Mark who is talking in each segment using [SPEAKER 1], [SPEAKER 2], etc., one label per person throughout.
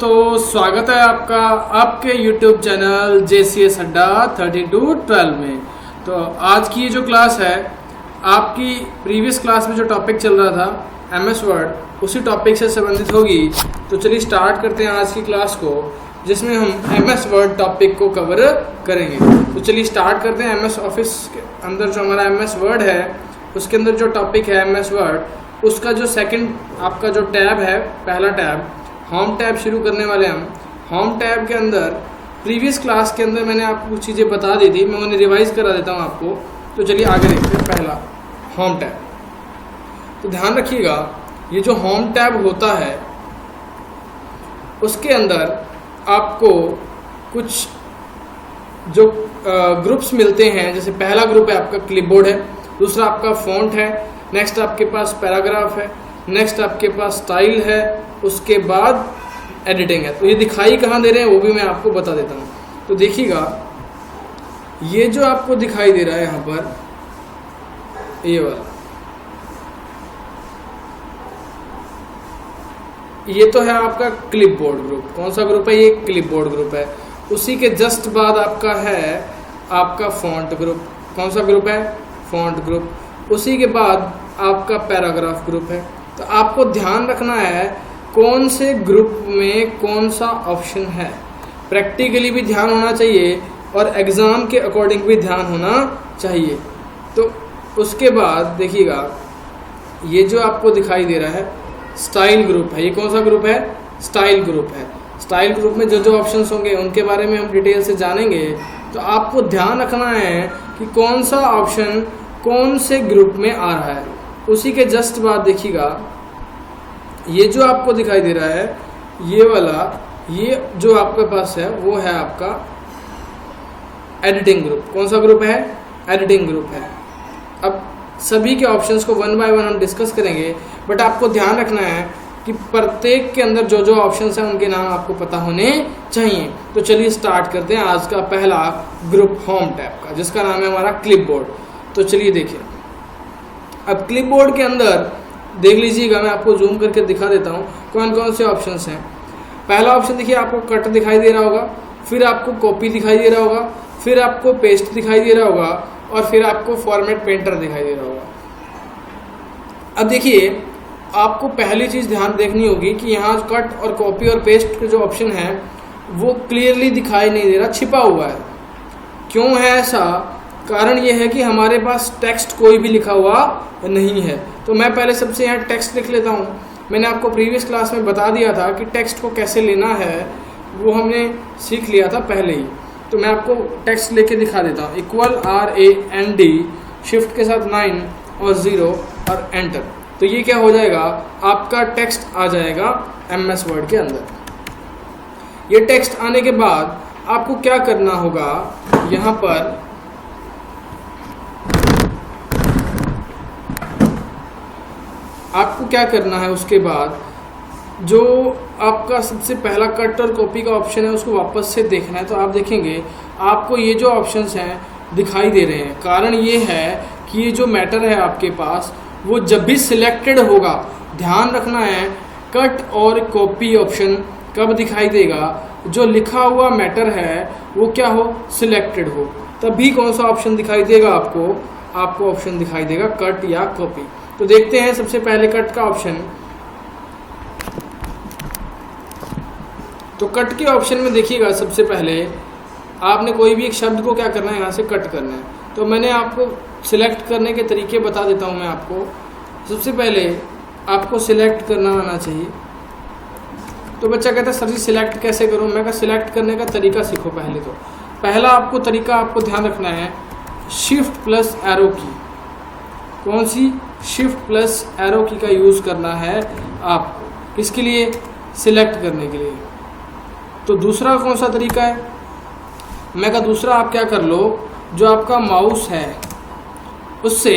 [SPEAKER 1] दोस्तों, स्वागत है आपका आपके YouTube चैनल JCS अड्डा 3212 में। तो आज की ये जो क्लास है, आपकी प्रीवियस क्लास में जो टॉपिक चल रहा था MS वर्ड, उसी टॉपिक से संबंधित होगी। तो चलिए स्टार्ट करते हैं आज की क्लास को, जिसमें हम MS वर्ड टॉपिक को कवर करेंगे। तो चलिए स्टार्ट करते हैं। MS ऑफिस के अंदर जो हमारा MS वर्ड है, उसके अंदर जो टॉपिक है MS वर्ड, उसका जो सेकंड आपका जो टैब है, पहला टैब होम टैब शुरू करने वाले हम। होम टैब के अंदर प्रीवियस क्लास के अंदर मैंने आपको कुछ चीज़ें बता दी थी, मैं उन्हें रिवाइज करा देता हूँ आपको। तो चलिए आगे देखते हैं। पहला होम टैब, तो ध्यान रखिएगा, ये जो होम टैब होता है उसके अंदर आपको कुछ जो ग्रुप्स मिलते हैं। जैसे पहला ग्रुप है आपका क्लिपबोर्ड है, दूसरा आपका फॉन्ट है, नेक्स्ट आपके पास पैराग्राफ है, नेक्स्ट आपके पास स्टाइल है, उसके बाद एडिटिंग है। तो ये दिखाई कहाँ दे रहे हैं वो भी मैं आपको बता देता हूँ। तो देखिएगा, ये जो आपको दिखाई दे रहा है यहाँ पर, ये वाला, ये तो है आपका क्लिपबोर्ड ग्रुप। कौन सा ग्रुप है? ये क्लिपबोर्ड ग्रुप है। उसी के जस्ट बाद आपका है आपका फॉन्ट ग्रुप। कौन सा ग्रुप है? Font group. उसी के बाद आपका पैराग्राफ ग्रुप है। तो आपको ध्यान रखना है कौन से ग्रुप में कौन सा ऑप्शन है। प्रैक्टिकली भी ध्यान होना चाहिए और एग्ज़ाम के अकॉर्डिंग भी ध्यान होना चाहिए। तो उसके बाद देखिएगा, ये जो आपको दिखाई दे रहा है स्टाइल ग्रुप है। ये कौन सा ग्रुप है? स्टाइल ग्रुप है। स्टाइल ग्रुप में जो जो ऑप्शंस होंगे उनके बारे में हम डिटेल से जानेंगे। तो आपको ध्यान रखना है कि कौन सा ऑप्शन कौन से ग्रुप में आ रहा है। उसी के जस्ट बाद देखिएगा, ये जो आपको दिखाई दे रहा है, ये वाला, ये जो आपके पास है वो है आपका एडिटिंग ग्रुप। कौन सा ग्रुप है? एडिटिंग ग्रुप है। अब सभी के ऑप्शंस को वन बाय वन हम डिस्कस करेंगे, बट आपको ध्यान रखना है कि प्रत्येक के अंदर जो जो ऑप्शंस हैं उनके नाम आपको पता होने चाहिए। तो चलिए स्टार्ट करते हैं आज का पहला ग्रुप होम टैब का, जिसका नाम है हमारा क्लिपबोर्ड। तो चलिए देखिए, अब क्लिपबोर्ड के अंदर देख लीजिएगा, मैं आपको जूम करके दिखा देता हूँ कौन कौन से ऑप्शंस हैं। पहला ऑप्शन देखिए, आपको कट दिखाई दे रहा होगा, फिर आपको कॉपी दिखाई दे रहा होगा, फिर आपको पेस्ट दिखाई दे रहा होगा, और फिर आपको फॉर्मेट पेंटर दिखाई दे रहा होगा। अब देखिए, आपको पहली चीज़ ध्यान देखनी होगी कि यहाँ कट और कॉपी और पेस्ट के जो ऑप्शन है वो क्लियरली दिखाई नहीं दे रहा, छिपा हुआ है। क्यों है ऐसा? कारण ये है कि हमारे पास टेक्स्ट कोई भी लिखा हुआ नहीं है। तो मैं पहले सबसे यहाँ टेक्स्ट लिख लेता हूँ। मैंने आपको प्रीवियस क्लास में बता दिया था कि टेक्स्ट को कैसे लेना है, वो हमने सीख लिया था पहले ही। तो मैं आपको टेक्स्ट लेके दिखा देता हूँ। RAND, शिफ्ट के साथ 9 और 0 और एंटर। तो ये क्या हो जाएगा? आपका टेक्स्ट आ जाएगा MS वर्ड के अंदर। ये टेक्स्ट आने के बाद आपको क्या करना होगा, यहाँ पर आपको क्या करना है, उसके बाद जो आपका सबसे पहला कट और कॉपी का ऑप्शन है उसको वापस से देखना है। तो आप देखेंगे आपको ये जो ऑप्शंस हैं दिखाई दे रहे हैं। कारण ये है कि ये जो मैटर है आपके पास, वो जब भी सिलेक्टेड होगा, ध्यान रखना है कट और कॉपी ऑप्शन कब दिखाई देगा, जो लिखा हुआ मैटर है वो क्या हो? सिलेक्टेड हो, तभी कौन सा ऑप्शन दिखाई देगा आपको ऑप्शन दिखाई देगा कट या कॉपी। तो देखते हैं सबसे पहले कट का ऑप्शन। तो कट के ऑप्शन में देखिएगा, सबसे पहले आपने कोई भी एक शब्द को क्या करना है, यहाँ से कट करना है। तो मैंने आपको सिलेक्ट करने के तरीके बता देता हूँ मैं आपको। सबसे पहले आपको सिलेक्ट करना आना चाहिए। तो बच्चा कहता है सर जी सिलेक्ट कैसे करूँ? मैं कहा सिलेक्ट करने का तरीका सीखो पहले। तो पहला आपको तरीका आपको ध्यान रखना है, शिफ्ट प्लस एरो की। कौन सी? शिफ्ट प्लस एरो की का यूज़ करना है आपको। किसके लिए? सिलेक्ट करने के लिए। तो दूसरा कौन सा तरीका है? मैं कहा दूसरा आप क्या कर लो, जो आपका माउस है उससे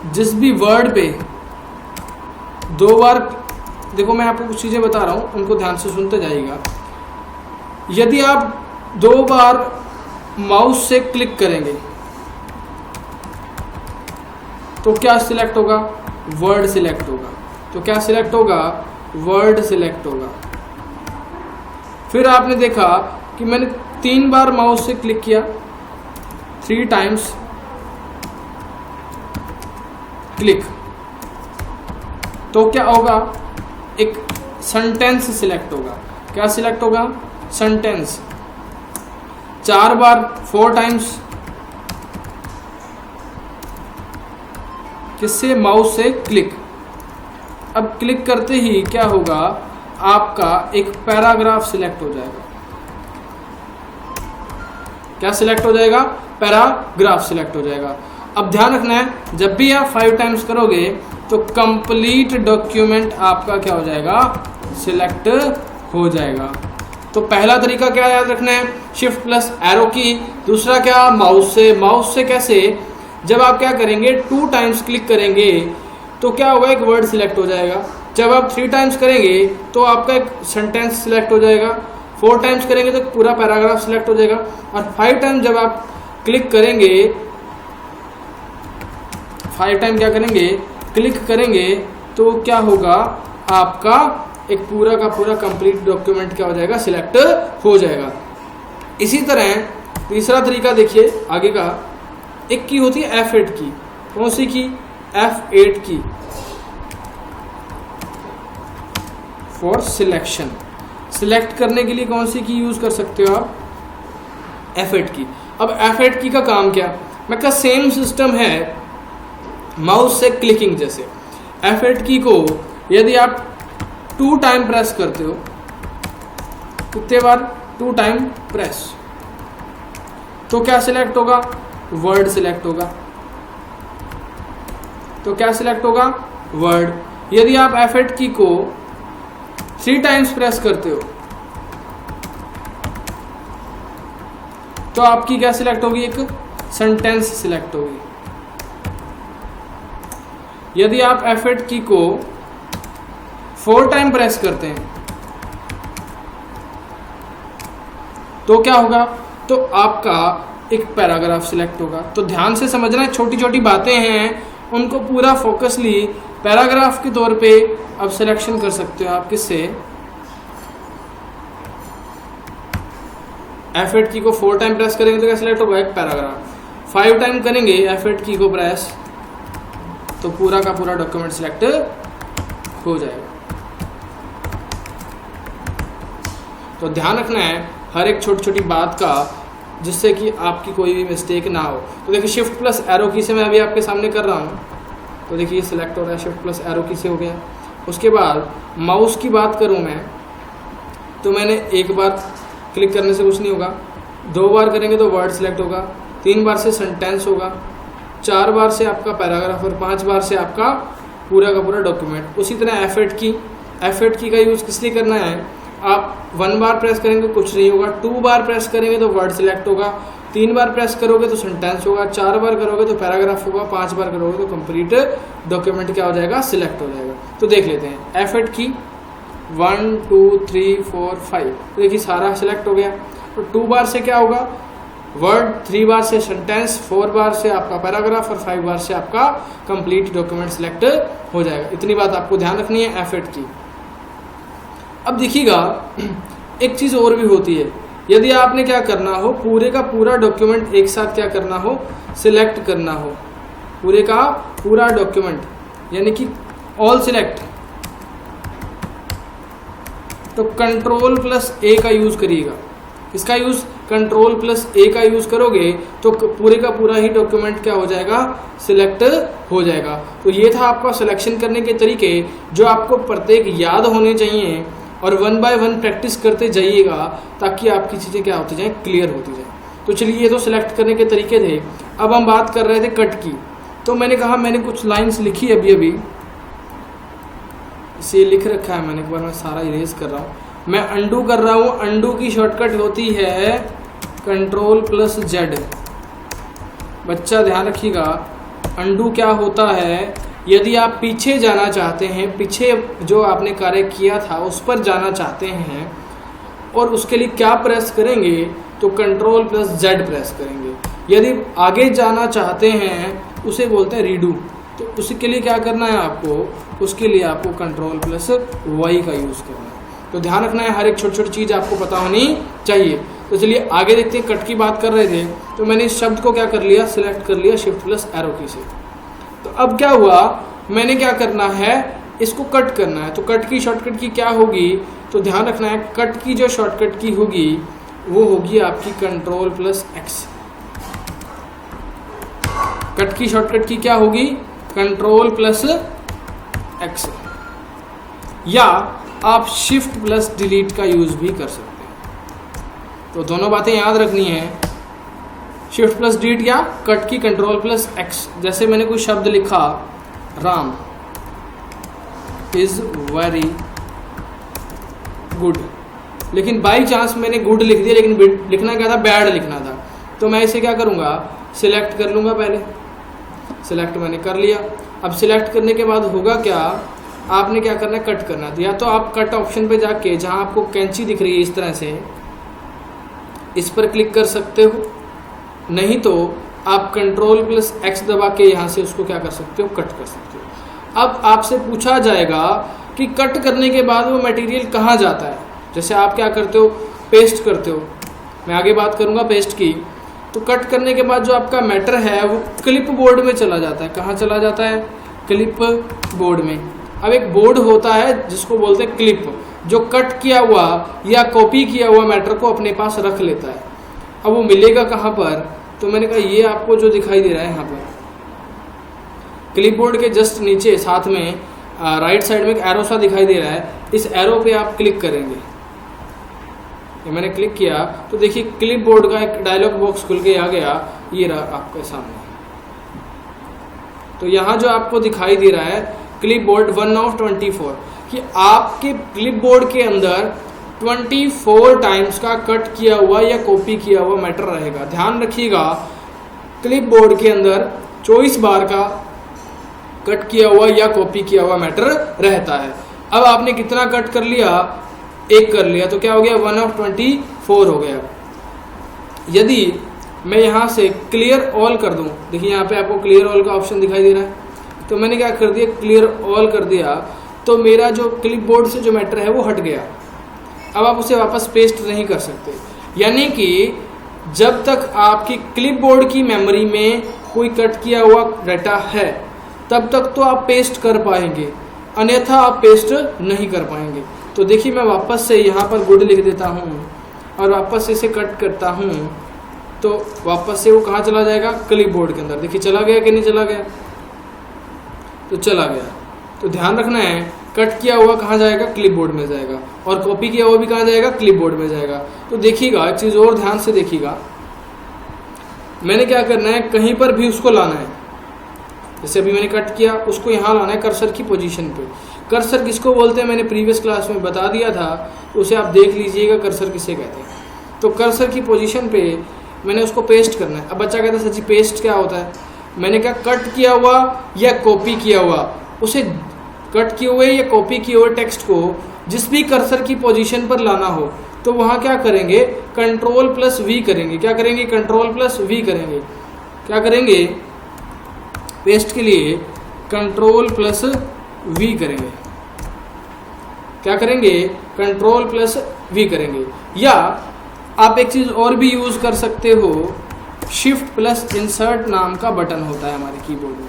[SPEAKER 1] जिस भी वर्ड पे 2 बार, देखो मैं आपको कुछ चीज़ें बता रहा हूँ, उनको ध्यान से सुनते जाइएगा। यदि आप 2 बार माउस से क्लिक करेंगे तो क्या सिलेक्ट होगा? वर्ड सिलेक्ट होगा। तो क्या सिलेक्ट होगा? वर्ड सिलेक्ट होगा। फिर आपने देखा कि मैंने 3 बार माउस से क्लिक किया, 3 टाइम्स क्लिक, तो क्या होगा, एक सेंटेंस सिलेक्ट होगा। क्या सिलेक्ट होगा, सेंटेंस। 4 बार 4 टाइम्स किससे, माउस से क्लिक। अब क्लिक करते ही क्या होगा, आपका एक पैराग्राफ सिलेक्ट हो जाएगा। क्या सिलेक्ट हो जाएगा, पैराग्राफ सिलेक्ट हो जाएगा। अब ध्यान रखना है, जब भी आप 5 टाइम्स करोगे तो कंप्लीट डॉक्यूमेंट आपका क्या हो जाएगा, सिलेक्ट हो जाएगा। तो पहला तरीका क्या याद रखना है, शिफ्ट प्लस एरो की। दूसरा क्या, माउस से। माउस से कैसे, जब आप क्या करेंगे 2 टाइम्स क्लिक करेंगे तो क्या होगा, एक वर्ड सिलेक्ट हो जाएगा। जब आप 3 टाइम्स करेंगे तो आपका एक सेंटेंस सिलेक्ट हो जाएगा। 4 टाइम्स करेंगे तो पूरा पैराग्राफ सिलेक्ट हो जाएगा। और 5 टाइम जब आप क्लिक करेंगे, 5 टाइम क्या करेंगे, क्लिक करेंगे, तो क्या होगा, आपका एक पूरा का पूरा कंप्लीट डॉक्यूमेंट क्या हो जाएगा, सिलेक्ट हो जाएगा। इसी तरह तीसरा तरीका देखिए आगे का, एक की होती है F8 की। कौन सी की, F8 की, फॉर सिलेक्शन। सिलेक्ट करने के लिए कौन सी की यूज कर सकते हो आप, F8 की। अब F8 की का काम क्या, मैं कहा सेम सिस्टम है माउस से क्लिकिंग जैसे। F8 की को यदि आप 2 टाइम प्रेस करते हो, कितने बार, 2 टाइम प्रेस, तो क्या सिलेक्ट होगा, वर्ड सिलेक्ट होगा। तो क्या सिलेक्ट होगा, वर्ड। यदि आप F8 की को 3 टाइम्स प्रेस करते हो तो आपकी क्या सिलेक्ट होगी, एक सेंटेंस सिलेक्ट होगी। यदि आप F8 की को 4 टाइम प्रेस करते हैं तो क्या होगा, तो आपका एक पैराग्राफ सिलेक्ट होगा। तो ध्यान से समझना, छोटी छोटी बातें हैं, उनको पूरा फोकसली पैराग्राफ के तौर पे अब सिलेक्शन कर सकते हो आप। किससे, F8 की को 4 टाइम प्रेस करेंगे तो क्या सिलेक्ट होगा, एक पैराग्राफ। 5 टाइम करेंगे F8 की को प्रेस तो पूरा का पूरा डॉक्यूमेंट सिलेक्ट हो जाएगा। तो ध्यान रखना है हर एक छोटी छोटी बात का, जिससे कि आपकी कोई भी मिस्टेक ना हो। तो देखिए शिफ्ट प्लस एरो की से मैं अभी आपके सामने कर रहा हूँ, तो देखिए ये सिलेक्ट हो रहा है, शिफ्ट प्लस एरो की से हो गया। उसके बाद माउस की बात करूँ मैं, तो मैंने 1 बार क्लिक करने से कुछ नहीं होगा, 2 बार करेंगे तो वर्ड सिलेक्ट होगा, 3 बार से सेंटेंस होगा, 4 बार से आपका पैराग्राफ और 5 बार से आपका पूरा का पूरा डॉक्यूमेंट। उसी तरह F8 की का यूज़ किस लिए करना है, आप 1 बार प्रेस करेंगे कुछ नहीं होगा, 2 बार प्रेस करेंगे तो वर्ड सिलेक्ट होगा, 3 बार प्रेस करोगे तो सेंटेंस होगा, 4 बार करोगे तो पैराग्राफ होगा, 5 बार करोगे तो कंप्लीट डॉक्यूमेंट क्या हो जाएगा, सिलेक्ट हो जाएगा। तो देख लेते हैं F8 की 1 2 3 4 5, तो देखिए सारा सिलेक्ट हो गया। तो 2 बार से क्या होगा, वर्ड, 3 बार से सेंटेंस, 4 बार से आपका पैराग्राफ और 5 बार से आपका कंप्लीट डॉक्यूमेंट सिलेक्ट हो जाएगा। इतनी बात आपको ध्यान रखनी है F8 की। अब देखिएगा एक चीज़ और भी होती है, यदि आपने क्या करना हो, पूरे का पूरा डॉक्यूमेंट एक साथ क्या करना हो, सिलेक्ट करना हो, पूरे का पूरा डॉक्यूमेंट यानी कि ऑल सिलेक्ट, तो कंट्रोल प्लस ए का यूज़ करिएगा। इसका यूज़ कंट्रोल प्लस ए का यूज़ करोगे तो पूरे का पूरा ही डॉक्यूमेंट क्या हो जाएगा, सिलेक्ट हो जाएगा। तो ये था आपका सिलेक्शन करने के तरीके, जो आपको प्रत्येक याद होने चाहिए और 1 बाय 1 प्रैक्टिस करते जाइएगा, ताकि आपकी चीज़ें क्या होती जाएँ, क्लियर होती जाए। तो चलिए ये तो सिलेक्ट करने के तरीके थे। अब हम बात कर रहे थे कट की। तो मैंने कहा मैंने कुछ लाइन्स लिखी अभी इसे लिख रखा है मैंने, एक बार मैं सारा इरेज कर रहा हूँ, मैं अंडू कर रहा हूँ। अंडू की शॉर्टकट होती है कंट्रोल प्लस जेड। बच्चा ध्यान रखिएगा, अंडू क्या होता है, यदि आप पीछे जाना चाहते हैं, पीछे जो आपने कार्य किया था उस पर जाना चाहते हैं, और उसके लिए क्या प्रेस करेंगे, तो कंट्रोल प्लस जेड प्रेस करेंगे। यदि आगे जाना चाहते हैं उसे बोलते हैं रीडू, तो उसी के लिए क्या करना है आपको, उसके लिए आपको कंट्रोल प्लस वाई का यूज़ करना है। तो ध्यान रखना है, हर एक छोटी छोटी चीज़ आपको पता होनी चाहिए। तो चलिए आगे देखते हैं। कट की बात कर रहे थे तो मैंने इस शब्द को क्या कर लिया, सिलेक्ट कर लिया शिफ्ट प्लस एरो की से। तो अब क्या हुआ, मैंने क्या करना है, इसको कट करना है। तो कट की शॉर्टकट की क्या होगी, तो ध्यान रखना है कट की जो शॉर्टकट की होगी वो होगी आपकी कंट्रोल प्लस एक्स। कट की शॉर्टकट की क्या होगी, कंट्रोल प्लस एक्स, या आप शिफ्ट प्लस डिलीट का यूज भी कर सकते हैं। तो दोनों बातें याद रखनी है, शिफ्ट प्लस डिलीट या कट की कंट्रोल प्लस एक्स। जैसे मैंने कोई शब्द लिखा, राम इज वेरी गुड, लेकिन बाई चांस मैंने गुड लिख दिया, लेकिन लिखना क्या था, बैड लिखना था। तो मैं इसे क्या करूँगा, सिलेक्ट कर लूँगा। पहले सिलेक्ट मैंने कर लिया। अब सिलेक्ट करने के बाद होगा क्या, आपने क्या करना है, कट करना है। या तो आप कट ऑप्शन पे जाके, जहाँ आपको कैंची दिख रही है इस तरह से, इस पर क्लिक कर सकते हो, नहीं तो आप कंट्रोल प्लस एक्स दबा के यहाँ से उसको क्या कर सकते हो, कट कर सकते हो। अब आपसे पूछा जाएगा कि कट करने के बाद वो मटेरियल कहाँ जाता है। जैसे आप क्या करते हो, पेस्ट करते हो, मैं आगे बात करूँगा पेस्ट की। तो कट करने के बाद जो आपका मैटर है वो क्लिप बोर्ड में चला जाता है। कहाँ चला जाता है, क्लिप बोर्ड में। अब एक बोर्ड होता है जिसको बोलते हैं क्लिप, जो कट किया हुआ या कॉपी किया हुआ मैटर को अपने पास रख लेता है। अब वो मिलेगा कहाँ पर, तो मैंने कहा ये आपको जो दिखाई दे रहा है यहाँ पर क्लिप बोर्ड के जस्ट नीचे साथ में राइट साइड में एक एरो सा दिखाई दे रहा है, इस एरो पे आप क्लिक करेंगे। ये मैंने क्लिक किया तो देखिए क्लिप बोर्ड का एक डायलॉग बॉक्स खुल के आ गया, ये रहा आपके सामने। तो यहाँ जो आपको दिखाई दे रहा है क्लिप बोर्ड 1 of 24, कि आपके क्लिप बोर्ड के अंदर 24 टाइम्स का कट किया हुआ या कॉपी किया हुआ मैटर रहेगा। ध्यान रखिएगा, क्लिप बोर्ड के अंदर 24 बार का कट किया हुआ या कॉपी किया हुआ मैटर रहता है। अब आपने कितना कट कर लिया, एक कर लिया, तो क्या हो गया, 1 of 24 हो गया। यदि मैं यहाँ से क्लियर ऑल कर दूँ, देखिए यहाँ पे आपको क्लियर ऑल का ऑप्शन दिखाई दे रहा है, तो मैंने क्या कर दिया, क्लियर ऑल कर दिया, तो मेरा जो क्लिप बोर्ड से जो मैटर है वो हट गया। अब आप उसे वापस पेस्ट नहीं कर सकते। यानी कि जब तक आपकी क्लिप बोर्ड की मेमोरी में कोई कट किया हुआ डाटा है तब तक तो आप पेस्ट कर पाएंगे, अन्यथा आप पेस्ट नहीं कर पाएंगे। तो देखिए मैं वापस से यहाँ पर गुड लिख देता हूँ और वापस से इसे कट करता हूँ, तो वापस से वो कहाँ चला जाएगा, क्लिप बोर्ड के अंदर। देखिए चला गया कि नहीं चला गया, तो चला गया। तो ध्यान रखना है, कट किया हुआ कहाँ जाएगा, क्लिप बोर्ड में जाएगा, और कॉपी किया हुआ भी कहाँ जाएगा, क्लिप बोर्ड में जाएगा। तो देखिएगा एक चीज़ और ध्यान से देखिएगा, मैंने क्या करना है, कहीं पर भी उसको लाना है। जैसे अभी मैंने कट किया, उसको यहाँ लाना है कर्सर की पोजीशन पे। कर्सर किसको बोलते हैं मैंने प्रीवियस क्लास में बता दिया था, तो उसे आप देख लीजिएगा कर्सर किसे कहते हैं। तो कर्सर की पोजीशन पे मैंने उसको पेस्ट करना है। अब बच्चा कहता है सर जी पेस्ट क्या होता है, मैंने क्या, कट किया हुआ या कॉपी किया हुआ, उसे कट किए हुए या कॉपी किए हुए टेक्स्ट को जिस भी कर्सर की पोजीशन पर लाना हो तो वहाँ क्या करेंगे, कंट्रोल प्लस वी करेंगे। क्या करेंगे, कंट्रोल प्लस वी करेंगे। क्या करेंगे, पेस्ट के लिए कंट्रोल प्लस वी करेंगे। क्या करेंगे, कंट्रोल प्लस वी करेंगे। या आप एक चीज़ और भी यूज़ कर सकते हो, शिफ्ट प्लस इंसर्ट नाम का बटन होता है हमारे कीबोर्ड में,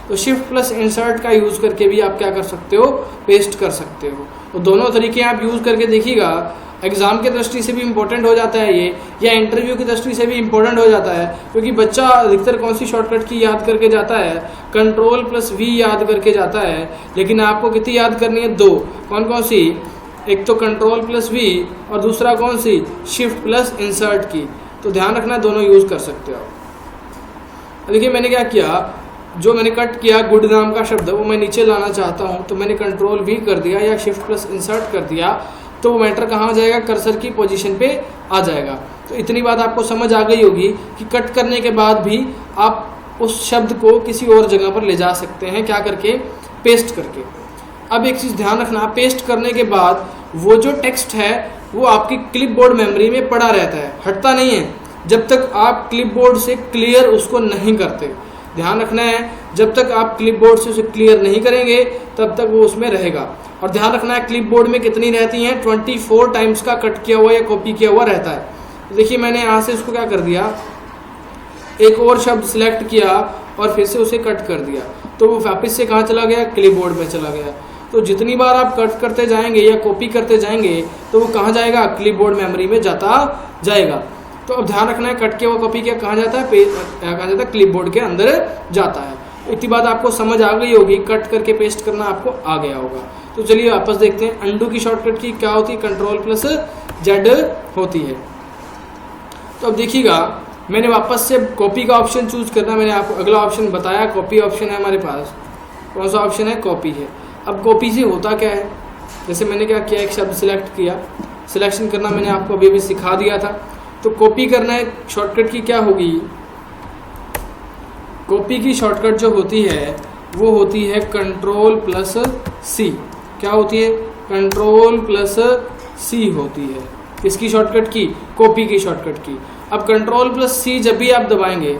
[SPEAKER 1] तो शिफ्ट प्लस इंसर्ट का यूज़ करके भी आप क्या कर सकते हो, पेस्ट कर सकते हो। तो दोनों तरीके आप यूज़ करके देखिएगा, एग्जाम की दृष्टि से भी इम्पोर्टेंट हो जाता है ये, या इंटरव्यू की दृष्टि से भी इम्पोर्टेंट हो जाता है, क्योंकि बच्चा अधिकतर कौन सी शॉर्टकट की याद करके जाता है, कंट्रोल प्लस वी याद करके जाता है। लेकिन आपको कितनी याद करनी है, 2। कौन कौन सी, एक तो कंट्रोल प्लस वी और दूसरा कौन सी, शिफ्ट प्लस इंसर्ट की। तो ध्यान रखना, दोनों यूज़ कर सकते हो आप। देखिए मैंने क्या किया, जो मैंने कट किया गुड नाम का शब्द वो मैं नीचे लाना चाहता हूँ, तो मैंने कंट्रोल वी कर दिया या शिफ्ट प्लस इंसर्ट कर दिया, तो वो मैटर कहाँ जाएगा, कर्सर की पोजीशन पे आ जाएगा। तो इतनी बात आपको समझ आ गई होगी कि कट करने के बाद भी आप उस शब्द को किसी और जगह पर ले जा सकते हैं, क्या करके, पेस्ट करके। अब एक चीज़ ध्यान रखना, पेस्ट करने के बाद वो जो टेक्स्ट है वो आपकी क्लिपबोर्ड मेमोरी में पड़ा रहता है, हटता नहीं है जब तक आप क्लिपबोर्ड से क्लियर उसको नहीं करते। ध्यान रखना है, जब तक आप क्लिपबोर्ड से उसे क्लियर नहीं करेंगे तब तक वो उसमें रहेगा। और ध्यान रखना है क्लिपबोर्ड में कितनी रहती हैं, 24 टाइम्स का कट किया हुआ या कॉपी किया हुआ रहता है। तो देखिए मैंने यहाँ से इसको क्या कर दिया, एक और शब्द सिलेक्ट किया और फिर से उसे कट कर दिया, तो वो वापस से कहाँ चला गया, क्लिपबोर्ड में चला गया। तो जितनी बार आप कट करते जाएंगे या कॉपी करते जाएंगे तो वो कहाँ जाएगा, क्लिपबोर्ड मेमोरी में जाता जाएगा। तो अब ध्यान रखना है कट किया हुआ कॉपी किया कहाँ जाता है, कहाँ जाता है, क्लिपबोर्ड के अंदर जाता है। इतनी बात आपको समझ आ गई होगी, कट करके पेस्ट करना आपको आ गया होगा। तो चलिए वापस देखते हैं, अंडू की शॉर्टकट की क्या होती है, Ctrl+Z होती है। तो अब देखिएगा मैंने वापस से कॉपी का ऑप्शन चूज करना, मैंने आपको अगला ऑप्शन बताया, कॉपी ऑप्शन है हमारे पास। कौन सा ऑप्शन है, कॉपी है। अब कॉपी से होता क्या है, जैसे मैंने क्या किया, एक शब्द सिलेक्ट किया, सिलेक्शन करना मैंने आपको अभी भी सिखा दिया था। तो कॉपी करना है, शॉर्टकट की क्या होगी, कॉपी की शॉर्टकट जो होती है वो होती है Ctrl+C। क्या होती है, Ctrl+C होती है। इसकी शॉर्टकट की, कॉपी की शॉर्टकट की। अब Ctrl+C जब भी आप दबाएंगे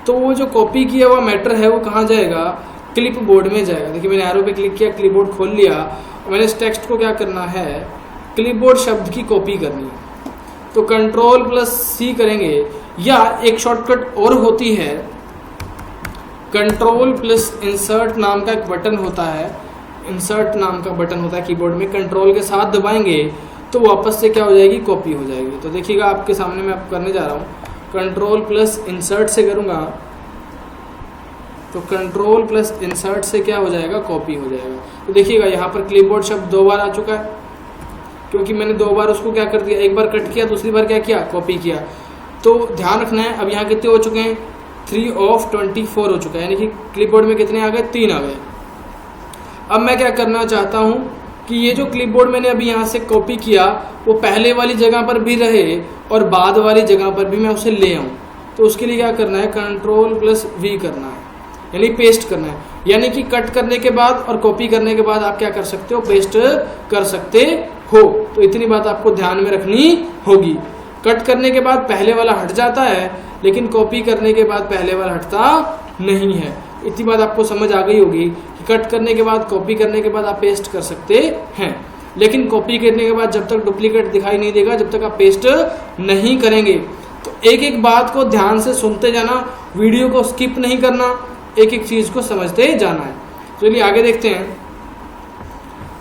[SPEAKER 1] तो वो जो कॉपी किया हुआ मैटर है वो कहाँ जाएगा, क्लिप बोर्ड में जाएगा। देखिए मैंने एरो पे क्लिक किया, क्लिप बोर्ड खोल लिया, मैंने इस टेक्स्ट को क्या करना है, क्लिप बोर्ड शब्द की कॉपी करनी है। तो Ctrl+C करेंगे, या एक शॉर्टकट और होती है, Ctrl+Insert नाम का एक बटन होता है, इंसर्ट नाम का बटन होता है कीबोर्ड में, कंट्रोल के साथ दबाएंगे तो वापस से क्या हो जाएगी, कॉपी हो जाएगी। तो देखिएगा आपके सामने मैं आप करने जा रहा हूँ, Ctrl+Insert से करूँगा तो Ctrl+Insert से क्या हो जाएगा, कॉपी हो जाएगा। तो देखिएगा यहाँ पर क्लिपबोर्ड शब्द 2 बार आ चुका है, क्योंकि मैंने 2 बार उसको क्या कर दिया, एक बार कट किया, दूसरी बार क्या किया, कॉपी किया। तो ध्यान रखना है, अब यहाँ कितने हो चुके हैं, 3 of 24 हो चुका है, यानी कि क्लिपबोर्ड में कितने आ गए, 3 आ गए। अब मैं क्या करना चाहता हूँ कि ये जो क्लिपबोर्ड मैंने अभी यहाँ से कॉपी किया वो पहले वाली जगह पर भी रहे और बाद वाली जगह पर भी मैं उसे ले आऊँ। तो उसके लिए क्या करना है, Ctrl+V करना है, यानी पेस्ट करना है। यानी कि कट करने के बाद और कॉपी करने के बाद आप क्या कर सकते हो, पेस्ट कर सकते हो। तो इतनी बात आपको ध्यान में रखनी होगी। कट करने के बाद पहले वाला हट जाता है, लेकिन कॉपी करने के बाद पहले वाला हटता नहीं है। इतनी बात आपको समझ आ गई होगी कि कट करने के बाद, कॉपी करने के बाद आप पेस्ट कर सकते हैं, लेकिन कॉपी करने के बाद जब तक डुप्लीकेट दिखाई नहीं देगा, जब तक आप पेस्ट नहीं करेंगे। तो एक एक बात को ध्यान से सुनते जाना, वीडियो को स्किप नहीं करना, एक एक चीज को समझते जाना है। चलिए आगे देखते हैं।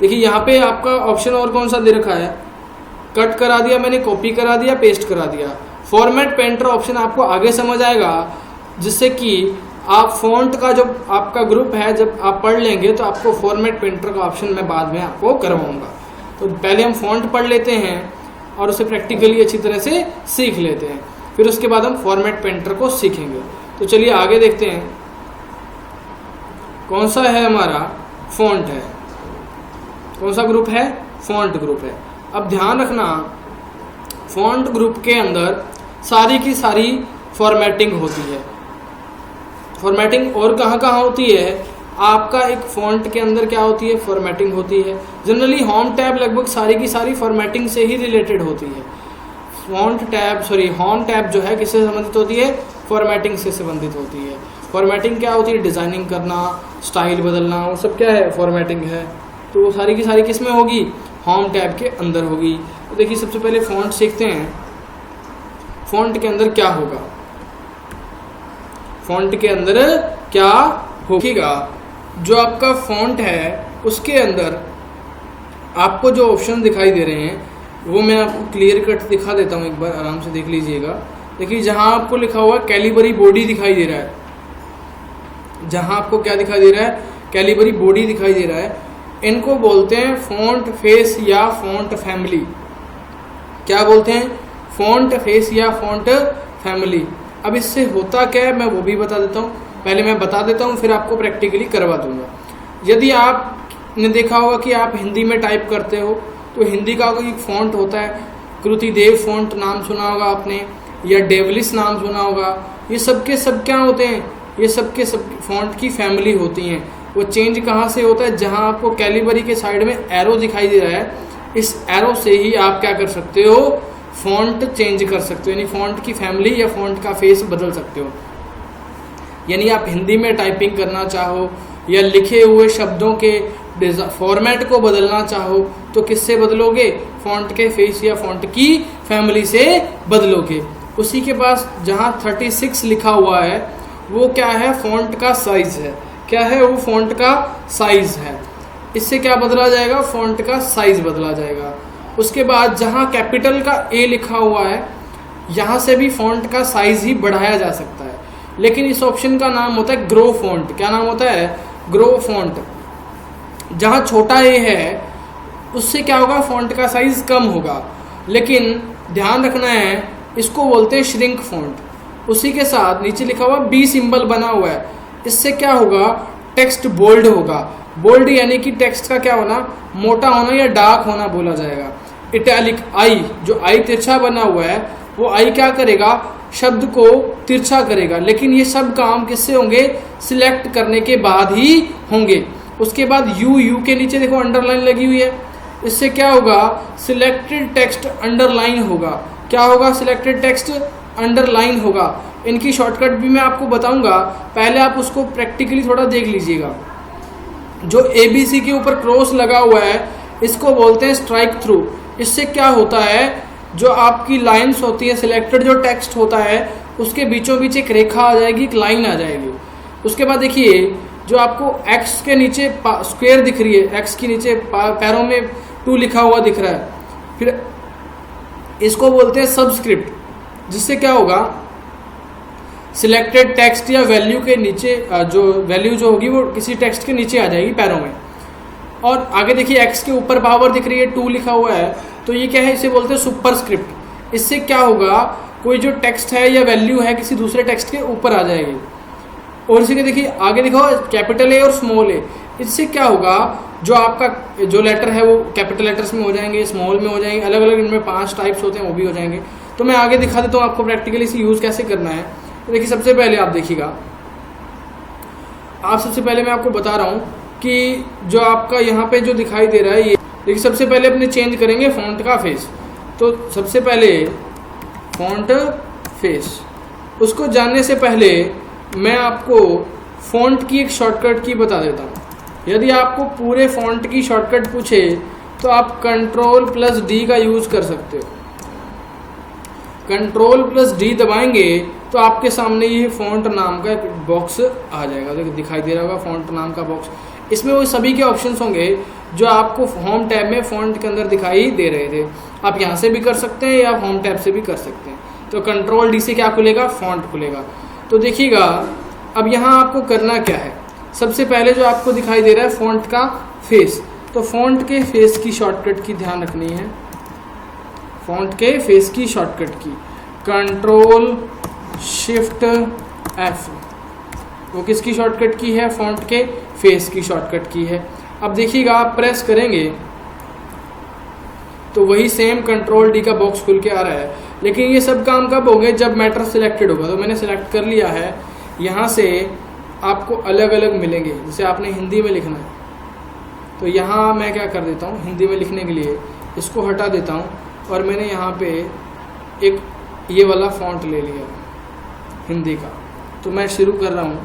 [SPEAKER 1] देखिए यहाँ पे आपका ऑप्शन और कौन सा दे रखा है, कट करा दिया मैंने, कॉपी करा दिया, पेस्ट करा दिया। फॉर्मेट पेंटर ऑप्शन आपको आगे समझ आएगा, जिससे कि आप फॉन्ट का जो आपका ग्रुप है जब आप पढ़ लेंगे तो आपको फॉर्मेट पेंटर का ऑप्शन मैं बाद में आपको करवाऊंगा। तो पहले हम फॉन्ट पढ़ लेते हैं और उसे प्रैक्टिकली अच्छी तरह से सीख लेते हैं, फिर उसके बाद हम फॉर्मेट पेंटर को सीखेंगे। तो चलिए आगे देखते हैं, कौन सा है हमारा, फॉन्ट है। कौन सा ग्रुप है, फॉन्ट ग्रुप है। अब ध्यान रखना, फॉन्ट ग्रुप के अंदर सारी की सारी फॉर्मेटिंग होती है। फॉर्मेटिंग और कहाँ कहाँ होती है, आपका एक फॉन्ट के अंदर क्या होती है, फॉर्मेटिंग होती है। जनरली होम टैब लगभग सारी की सारी फॉर्मेटिंग से ही रिलेटेड होती है। होम टैब जो है किससे संबंधित होती है, फॉर्मेटिंग से संबंधित होती है। फॉर्मेटिंग क्या होती है, डिजाइनिंग करना, स्टाइल बदलना, वो सब क्या है, फॉर्मेटिंग है। तो वो सारी की सारी किस में होगी, होम टैब के अंदर होगी। तो देखिए सबसे पहले फॉन्ट सीखते हैं। फॉन्ट के अंदर क्या होगा, फॉन्ट के अंदर क्या होगा, जो आपका फॉन्ट है उसके अंदर आपको जो ऑप्शन दिखाई दे रहे हैं वो मैं आपको क्लियर कट दिखा देता हूँ, एक बार आराम से देख लीजिएगा। देखिए जहाँ आपको लिखा हुआ कैलिबरी बॉडी दिखाई दे रहा है, जहाँ आपको क्या दिखाई दे रहा है, कैलिबरी बॉडी दिखाई दे रहा है, इनको बोलते हैं फॉन्ट फेस या फॉन्ट फैमिली। क्या बोलते हैं, फॉन्ट फेस या फॉन्ट फैमिली। अब इससे होता क्या है मैं वो भी बता देता हूँ, पहले मैं बता देता हूँ फिर आपको प्रैक्टिकली करवा दूंगा। यदि आपने देखा होगा कि आप हिंदी में टाइप करते हो तो हिंदी का कोई फॉन्ट होता है, कृतिदेव फॉन्ट नाम सुना होगा आपने, या डेवलिस नाम सुना होगा। ये सब के सब क्या होते हैं, ये सब के सब फॉन्ट की फैमिली होती हैं। वो चेंज कहाँ से होता है, जहाँ आपको कैलिबरी के साइड में एरो दिखाई दे रहा है, इस एरो से ही आप क्या कर सकते हो, फॉन्ट चेंज कर सकते हो, यानी फॉन्ट की फैमिली या फॉन्ट का फेस बदल सकते हो। यानी आप हिंदी में टाइपिंग करना चाहो या लिखे हुए शब्दों के फॉर्मेट को बदलना चाहो तो किससे बदलोगे, फॉन्ट के फेस या फॉन्ट की फैमिली से बदलोगे। उसी के पास जहाँ 36 लिखा हुआ है वो क्या है, फॉन्ट का साइज है। क्या है वो, फॉन्ट का साइज है। इससे क्या बदला जाएगा, फॉन्ट का साइज बदला जाएगा। उसके बाद जहाँ कैपिटल का ए लिखा हुआ है यहाँ से भी फॉन्ट का साइज ही बढ़ाया जा सकता है, लेकिन इस ऑप्शन का नाम होता है ग्रो फॉन्ट। क्या नाम होता है, ग्रो फॉन्ट। जहाँ छोटा ए है उससे क्या होगा, फॉन्ट का साइज कम होगा, लेकिन ध्यान रखना है इसको बोलते हैं श्रिंक फॉन्ट। उसी के साथ नीचे लिखा हुआ बी सिंबल बना हुआ है, इससे क्या होगा, टेक्स्ट बोल्ड होगा। बोल्ड यानी कि टेक्स्ट का क्या होना, मोटा होना या डार्क होना बोला जाएगा। इटैलिक आई, जो आई तिरछा बना हुआ है वो आई क्या करेगा, शब्द को तिरछा करेगा, लेकिन ये सब काम किससे होंगे, सिलेक्ट करने के बाद ही होंगे। उसके बाद यू के नीचे देखो अंडरलाइन लगी हुई है, इससे क्या होगा, सिलेक्टेड टेक्स्ट अंडरलाइन होगा। क्या होगा, सिलेक्टेड टेक्स्ट अंडरलाइन होगा। इनकी शॉर्टकट भी मैं आपको बताऊंगा, पहले आप उसको प्रैक्टिकली थोड़ा देख लीजिएगा। जो ABC के ऊपर क्रॉस लगा हुआ है इसको बोलते हैं स्ट्राइक थ्रू। इससे क्या होता है, जो आपकी लाइंस होती है, सिलेक्टेड जो टेक्स्ट होता है उसके बीचों बीच एक रेखा आ जाएगी, एक लाइन आ जाएगी। उसके बाद देखिए जो आपको X के नीचे स्क्वायर दिख रही है, X के नीचे पैरों में 2 लिखा हुआ दिख रहा है, फिर इसको बोलते हैं सबस्क्रिप्ट। जिससे क्या होगा, सिलेक्टेड टेक्स्ट या वैल्यू के नीचे जो वैल्यू जो होगी वो किसी टेक्स्ट के नीचे आ जाएगी पैरों में। और आगे देखिए X के ऊपर पावर दिख रही है, 2 लिखा हुआ है, तो ये क्या है, इसे बोलते हैं सुपरस्क्रिप्ट। इससे क्या होगा, कोई जो टेक्स्ट है या वैल्यू है किसी दूसरे टेक्स्ट के ऊपर आ जाएगी। और इसी के देखिए आगे देखो कैपिटल ए और स्मॉल ए, इससे क्या होगा, जो आपका जो लेटर है वो कैपिटल लेटर्स में हो जाएंगे, स्मॉल में हो जाएंगे, अलग अलग इनमें 5 टाइप्स होते हैं वो भी हो जाएंगे। तो मैं आगे दिखा देता हूँ आपको प्रैक्टिकली इसे यूज़ कैसे करना है। तो देखिए सबसे पहले आप देखिएगा, सबसे पहले मैं आपको बता रहा हूँ कि जो आपका यहाँ पे जो दिखाई दे रहा है ये देखिए, सबसे पहले अपने चेंज करेंगे फॉन्ट का फेस। तो सबसे पहले फॉन्ट फेस, उसको जानने से पहले मैं आपको फॉन्ट की एक शॉर्टकट की बता देता हूँ। यदि आपको पूरे फॉन्ट की शॉर्टकट पूछे तो आप Ctrl+D का यूज़ कर सकते हो। Ctrl+D दबाएंगे तो आपके सामने ये फॉन्ट नाम का एक बॉक्स आ जाएगा, देखिए दिखाई दे रहा होगा फॉन्ट नाम का बॉक्स। इसमें वो सभी के ऑप्शंस होंगे जो आपको होम टैब में फॉन्ट के अंदर दिखाई दे रहे थे। आप यहाँ से भी कर सकते हैं या होम टैब से भी कर सकते हैं। तो Ctrl+D से क्या खुलेगा, फॉन्ट खुलेगा। तो देखिएगा अब यहाँ आपको करना क्या है, सबसे पहले जो आपको दिखाई दे रहा है फॉन्ट का फेस, तो फॉन्ट के फेस की शॉर्टकट की ध्यान रखनी है। फॉन्ट के फेस की शॉर्टकट की Ctrl+Shift+F, वो किसकी शॉर्टकट की है, फॉन्ट के फेस की शॉर्टकट की है। अब देखिएगा आप प्रेस करेंगे तो वही सेम Ctrl+D का बॉक्स खुल के आ रहा है, लेकिन ये सब काम कब होंगे, जब मैटर सिलेक्टेड होगा। तो मैंने सिलेक्ट कर लिया है, यहाँ से आपको अलग अलग मिलेंगे। जैसे आपने हिंदी में लिखना है तो यहाँ मैं क्या कर देता हूँ, हिंदी में लिखने के लिए इसको हटा देता हूँ और मैंने यहाँ पे एक ये वाला फॉन्ट ले लिया हिंदी का। तो मैं शुरू कर रहा हूँ,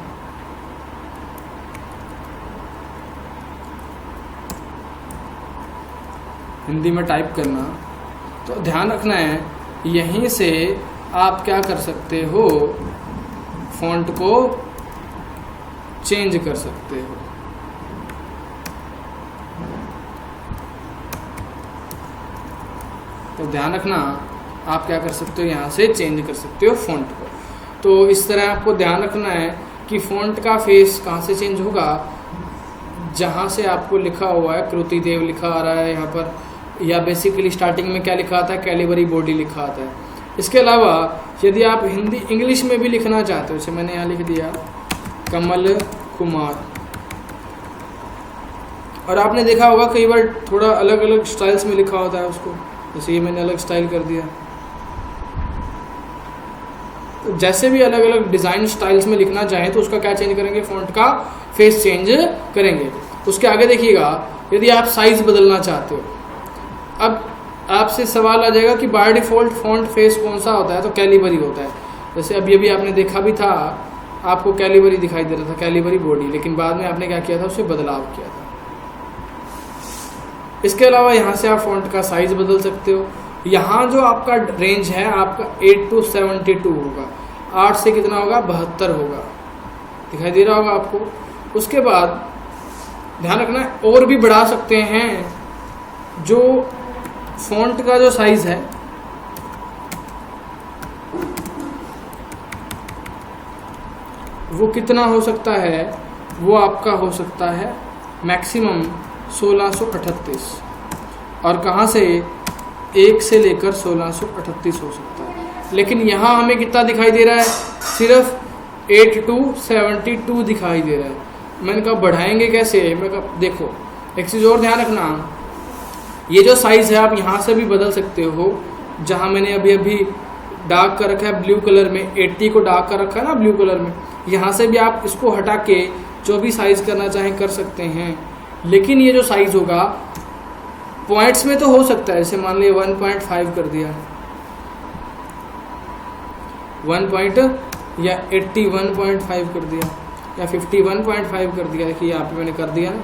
[SPEAKER 1] हिंदी में टाइप करना। तो ध्यान रखना है यहीं से आप क्या कर सकते हो, फॉन्ट को चेंज कर सकते हो। तो ध्यान रखना आप क्या कर सकते हो, यहाँ से चेंज कर सकते हो फॉन्ट को। तो इस तरह आपको ध्यान रखना है कि फॉन्ट का फेस कहाँ से चेंज होगा, जहाँ से आपको लिखा हुआ है कृति देव लिखा आ रहा है यहाँ पर, या बेसिकली स्टार्टिंग में क्या लिखा आता है, कैलिबरी बॉडी लिखा आता है। इसके अलावा यदि आप हिंदी इंग्लिश में भी लिखना चाहते हो, जैसे मैंने यहाँ लिख दिया कमल कुमार, और आपने देखा होगा कई बार थोड़ा अलग अलग स्टाइल्स में लिखा होता है उसको, जैसे ये मैंने अलग स्टाइल कर दिया। तो जैसे भी अलग अलग डिज़ाइन स्टाइल्स में लिखना चाहें तो उसका क्या चेंज करेंगे, फॉन्ट का फेस चेंज करेंगे। उसके आगे देखिएगा यदि आप साइज़ बदलना चाहते हो, अब आपसे सवाल आ जाएगा कि बाय डिफ़ॉल्ट फॉन्ट फेस कौन सा होता है, तो कैलिबरी होता है। जैसे अभी अभी आपने देखा भी था, आपको कैलिबरी दिखाई दे रहा था, कैलिबरी बॉडी, लेकिन बाद में आपने क्या किया था, उसे बदलाव किया था। इसके अलावा यहाँ से आप फ़ॉन्ट का साइज़ बदल सकते हो। यहाँ जो आपका रेंज है आपका 8 to 72 होगा, 8 से कितना होगा 72 होगा, दिखाई दे रहा होगा आपको। उसके बाद ध्यान रखना है और भी बढ़ा सकते हैं। जो फ़ॉन्ट का जो साइज़ है वो कितना हो सकता है, वो आपका हो सकता है मैक्सिमम 1638, और कहाँ से 1 से लेकर 1638 हो सकता है। लेकिन यहाँ हमें कितना दिखाई दे रहा है, सिर्फ 8 to 72 दिखाई दे रहा है। मैंने कहा बढ़ाएंगे कैसे, मैं कहा देखो एक चीज़ और ध्यान रखना, ये जो साइज़ है आप यहाँ से भी बदल सकते हो। जहाँ मैंने अभी अभी डार्क कर रखा है ब्लू कलर में, 80 को डार्क कर रखा है ना ब्लू कलर में, यहाँ से भी आप इसको हटा के जो भी साइज़ करना चाहें कर सकते हैं। लेकिन ये जो साइज़ होगा पॉइंट्स में तो हो सकता है, जैसे मान लिया 1.5 कर दिया, 1 पॉइंट या 81.5 कर दिया या 51.5 कर दिया। देखिए यहाँ पे मैंने कर दिया ना,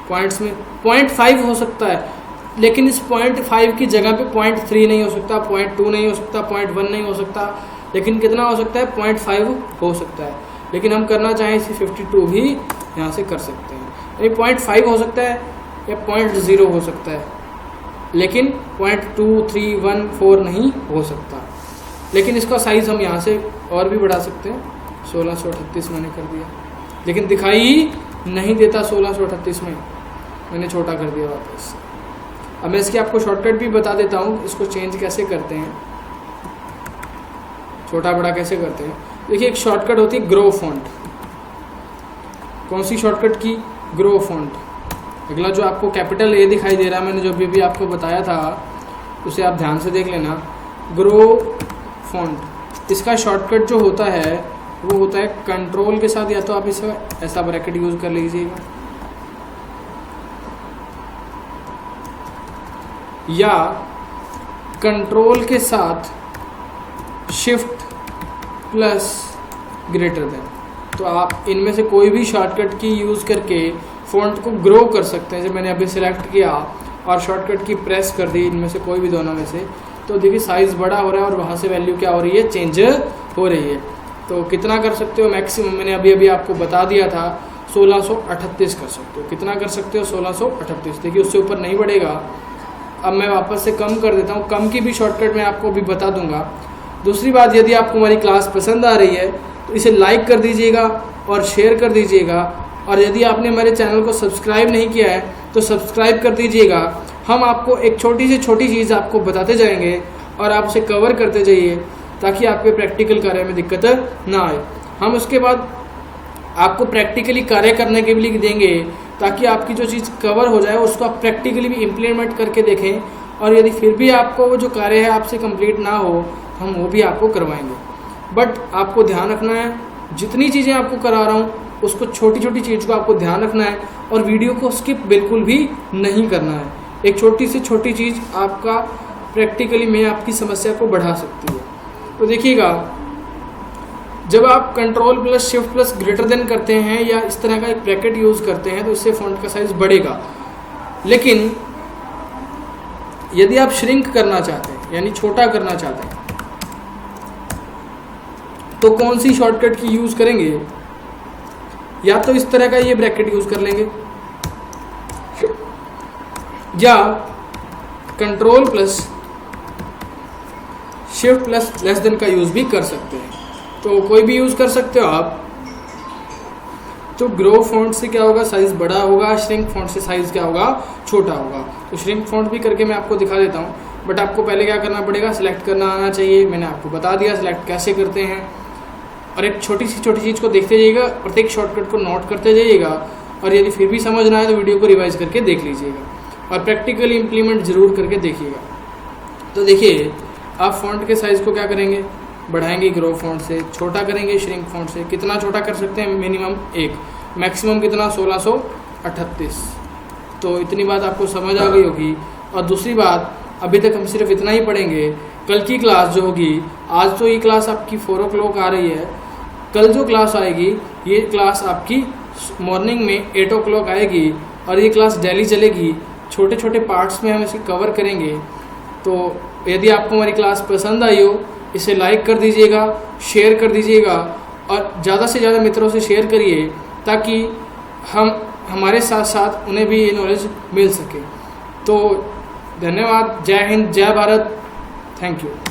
[SPEAKER 1] पॉइंट्स में 0.5 हो सकता है। लेकिन इस 0.5 की जगह पे 0.3 नहीं हो सकता, 0.2 नहीं हो सकता, 0.1 नहीं हो सकता, लेकिन कितना हो सकता है 0.5 हो सकता है। लेकिन हम करना चाहें इसे 52 भी यहाँ से कर सकते हैं, यानी 0.5 हो सकता है या 0.0 हो सकता है, लेकिन 0.2, 3, 1, 4 नहीं हो सकता। लेकिन इसका साइज़ हम यहाँ से और भी बढ़ा सकते हैं, 1638 मैंने कर दिया, लेकिन दिखाई नहीं देता 1638 में, मैंने छोटा कर दिया वापस। अब मैं इसकी आपको शॉर्टकट भी बता देता हूँ, इसको चेंज कैसे करते हैं, छोटा बड़ा कैसे करते हैं। देखिए एक शॉर्टकट होती है ग्रो फॉन्ट। कौन सी शॉर्टकट की, ग्रो फॉन्ट। अगला जो आपको कैपिटल ए दिखाई दे रहा है, मैंने जो भी आपको बताया था उसे आप ध्यान से देख लेना, ग्रो फॉन्ट। इसका शॉर्टकट जो होता है वो होता है कंट्रोल के साथ, या तो आप इसे ऐसा ब्रैकेट यूज कर लीजिएगा, या कंट्रोल के साथ शिफ्ट प्लस ग्रेटर देन। तो आप इनमें से कोई भी शॉर्टकट की यूज़ करके फ़ॉन्ट को ग्रो कर सकते हैं। जब मैंने अभी सिलेक्ट किया और शॉर्टकट की प्रेस कर दी, इनमें से कोई भी दोनों में से, तो देखिए साइज़ बड़ा हो रहा है और वहाँ से वैल्यू क्या हो रही है, चेंज हो रही है। तो कितना कर सकते हो मैक्सिमम, मैंने अभी अभी आपको बता दिया था 1638 कर सकते हो। कितना कर सकते हो, 1638। देखिए उससे ऊपर नहीं बढ़ेगा। अब मैं वापस से कम कर देता हूँ, कम की भी शॉर्टकट मैं आपको अभी बता दूंगा। दूसरी बात, यदि आपको हमारी क्लास पसंद आ रही है तो इसे लाइक कर दीजिएगा और शेयर कर दीजिएगा, और यदि आपने हमारे चैनल को सब्सक्राइब नहीं किया है तो सब्सक्राइब कर दीजिएगा। हम आपको एक छोटी से छोटी चीज़ आपको बताते जाएंगे और आप उसे कवर करते जाइए ताकि आपके प्रैक्टिकल कार्य में दिक्कत ना आए। हम उसके बाद आपको प्रैक्टिकली कार्य करने के लिए देंगे ताकि आपकी जो चीज़ कवर हो जाए उसको आप प्रैक्टिकली भी इम्प्लीमेंट करके देखें, और यदि फिर भी आपको वो जो कार्य है आपसे कंप्लीट ना हो हम वो भी आपको करवाएंगे। बट आपको ध्यान रखना है, जितनी चीज़ें आपको करा रहा हूँ उसको छोटी छोटी चीज़ को आपको ध्यान रखना है और वीडियो को स्किप बिल्कुल भी नहीं करना है। एक छोटी से छोटी चीज़ आपका प्रैक्टिकली में आपकी समस्या को बढ़ा सकती है। तो देखिएगा, जब आप control plus shift plus greater than करते हैं या इस तरह का एक ब्रैकेट यूज़ करते हैं तो इससे फ़ॉन्ट का साइज़ बढ़ेगा। लेकिन यदि आप श्रिंक करना चाहते हैं यानी छोटा करना चाहते हैं तो कौन सी शॉर्टकट की यूज़ करेंगे, या तो इस तरह का ये ब्रैकेट यूज़ कर लेंगे या control plus shift plus less than का यूज़ भी कर सकते हैं। तो कोई भी यूज़ कर सकते हो आप। तो ग्रो फॉन्ट से क्या होगा, साइज़ बड़ा होगा, श्रिंक फॉन्ट से साइज़ क्या होगा, छोटा होगा। तो श्रिंक फॉन्ट भी करके मैं आपको दिखा देता हूँ, बट आपको पहले क्या करना पड़ेगा, सिलेक्ट करना आना चाहिए। मैंने आपको बता दिया सिलेक्ट कैसे करते हैं, और एक छोटी सी छोटी चीज़ को देखते जाइएगा, प्रत्येक शॉर्टकट को नोट करते जाइएगा, और यदि फिर भी समझ ना आए तो वीडियो को रिवाइज करके देख लीजिएगा और प्रैक्टिकली इम्प्लीमेंट ज़रूर करके देखिएगा। तो देखिए, आप फॉन्ट के साइज़ को क्या करेंगे, बढ़ाएंगे ग्रो फॉन्ट से, छोटा करेंगे श्रिंक फॉन्ट से। कितना छोटा कर सकते हैं, मिनिमम 1, मैक्सिमम कितना 1638। तो इतनी बात आपको समझ आ गई होगी। और दूसरी बात, अभी तक हम सिर्फ इतना ही पढ़ेंगे। कल की क्लास जो होगी, आज तो ये क्लास आपकी 4 o'clock आ रही है, कल जो क्लास आएगी ये क्लास आपकी मॉर्निंग में 8 o'clock आएगी, और ये क्लास डेली चलेगी। छोटे छोटे पार्ट्स में हम इसे कवर करेंगे। तो यदि आपको हमारी क्लास पसंद आई हो, इसे लाइक कर दीजिएगा, शेयर कर दीजिएगा और ज़्यादा से ज़्यादा मित्रों से शेयर करिए ताकि हमारे साथ साथ उन्हें भी ये नॉलेज मिल सके। तो धन्यवाद। जय हिंद, जय भारत। Thank you.